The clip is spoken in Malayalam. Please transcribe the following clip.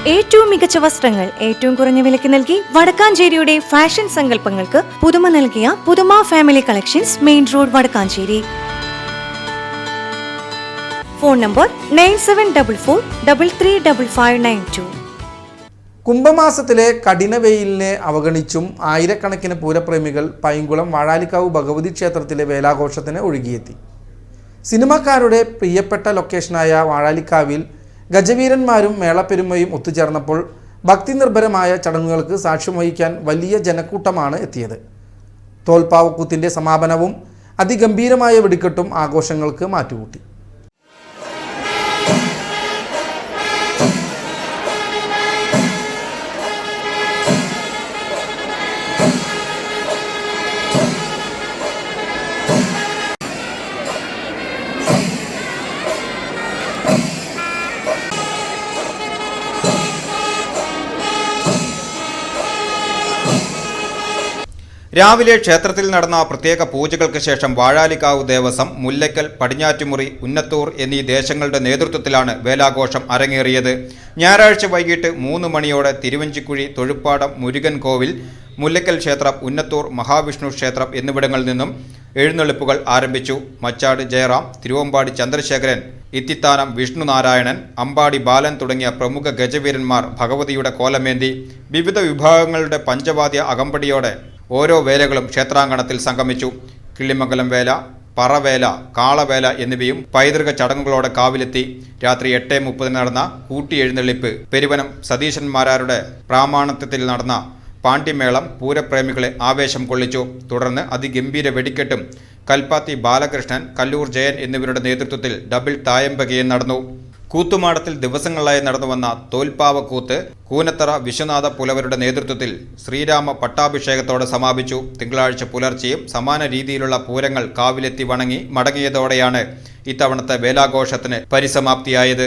ഏറ്റവും മികച്ച വസ്ത്രങ്ങൾ ഏറ്റവും കുറഞ്ഞ വിലയ്ക്ക് നൽകി വടക്കാഞ്ചേരിയുടെ ഫാഷൻ സങ്കല്പങ്ങൾക്ക് പുതുമ നൽകിയ പുതുമ family collections, main road, Wadakkancherry. Phone number 9744335592. കുംഭമാസത്തിലെ കഠിന വെയിലിനെ അവഗണിച്ചും ആയിരക്കണക്കിന് പൂരപ്രേമികൾ പൈങ്കുളം വാഴാലിക്കാവ് ഭഗവതി ക്ഷേത്രത്തിലെ വേലാഘോഷത്തിന് ഒഴുകിയെത്തി. സിനിമാക്കാരുടെ പ്രിയപ്പെട്ട ലൊക്കേഷനായ വാഴാലിക്കാവിൽ ഗജവീരന്മാരും മേളപ്പെരുമയും ഒത്തുചേർന്നപ്പോൾ ഭക്തി നിർഭരമായ ചടങ്ങുകൾക്ക് സാക്ഷ്യം വഹിക്കാൻ വലിയ ജനക്കൂട്ടമാണ് എത്തിയത്. തോൽപ്പാവക്കൂത്തിൻ്റെ സമാപനവും അതിഗംഭീരമായ വെടിക്കെട്ടും ആഘോഷങ്ങൾക്ക് മാറ്റുകൂട്ടി. രാവിലെ ക്ഷേത്രത്തിൽ നടന്ന പ്രത്യേക പൂജകൾക്ക് ശേഷം വാഴാലിക്കാവ് ദേവസ്വം, മുല്ലയ്ക്കൽ, പടിഞ്ഞാറ്റുമുറി, ഉന്നത്തൂർ എന്നീ ദേശങ്ങളുടെ നേതൃത്വത്തിലാണ് വേലാഘോഷം അരങ്ങേറിയത്. ഞായറാഴ്ച വൈകിട്ട് 3 മണിയോടെ തിരുവഞ്ചിക്കുഴി, തൊഴുപ്പാടം, മുരുകൻ കോവിൽ, മുല്ലയ്ക്കൽ ക്ഷേത്രം, ഉന്നത്തൂർ മഹാവിഷ്ണു ക്ഷേത്രം എന്നിവിടങ്ങളിൽ നിന്നും എഴുന്നള്ളിപ്പുകൾ ആരംഭിച്ചു. മച്ചാട് ജയറാം, തിരുവമ്പാടി ചന്ദ്രശേഖരൻ, ഇത്തിത്താനം വിഷ്ണുനാരായണൻ, അമ്പാടി ബാലൻ തുടങ്ങിയ പ്രമുഖ ഗജവീരന്മാർ ഭഗവതിയുടെ കോലമേന്തി. വിവിധ വിഭാഗങ്ങളുടെ പഞ്ചവാദ്യ അകമ്പടിയോടെ ഓരോ വേലകളും ക്ഷേത്രാങ്കണത്തിൽ സംഗമിച്ചു. കിള്ളിമംഗലം വേല, പറവേല, കാളവേല എന്നിവയും പൈതൃക ചടങ്ങുകളോടെ കാവിലെത്തി. രാത്രി 8:30 നടന്ന കൂട്ടിയെഴുന്നള്ളിപ്പ്, പെരുവനം സതീശന്മാരാരുടെ പ്രാമാണിത്വത്തിൽ നടന്ന പാണ്ഡ്യമേളം പൂരപ്രേമികളെ ആവേശം കൊള്ളിച്ചു. തുടർന്ന് അതിഗംഭീര വെടിക്കെട്ടും കൽപ്പാത്തി ബാലകൃഷ്ണൻ, കല്ലൂർ ജയൻ എന്നിവരുടെ നേതൃത്വത്തിൽ ഡബിൾ തായമ്പകയും നടന്നു. കൂത്തുമാടത്തിൽ ദിവസങ്ങളായി നടന്നുവന്ന തോൽപ്പാവക്കൂത്ത് കൂനത്തറ വിശ്വനാഥ പുലവരുടെ നേതൃത്വത്തിൽ ശ്രീരാമ പട്ടാഭിഷേകത്തോടെ സമാപിച്ചു. തിങ്കളാഴ്ച പുലർച്ചെയും സമാന രീതിയിലുള്ള പൂരങ്ങൾ കാവിലെത്തി വണങ്ങി മടങ്ങിയതോടെയാണ് ഇത്തവണത്തെ വേലാഘോഷത്തിന് പരിസമാപ്തിയായത്.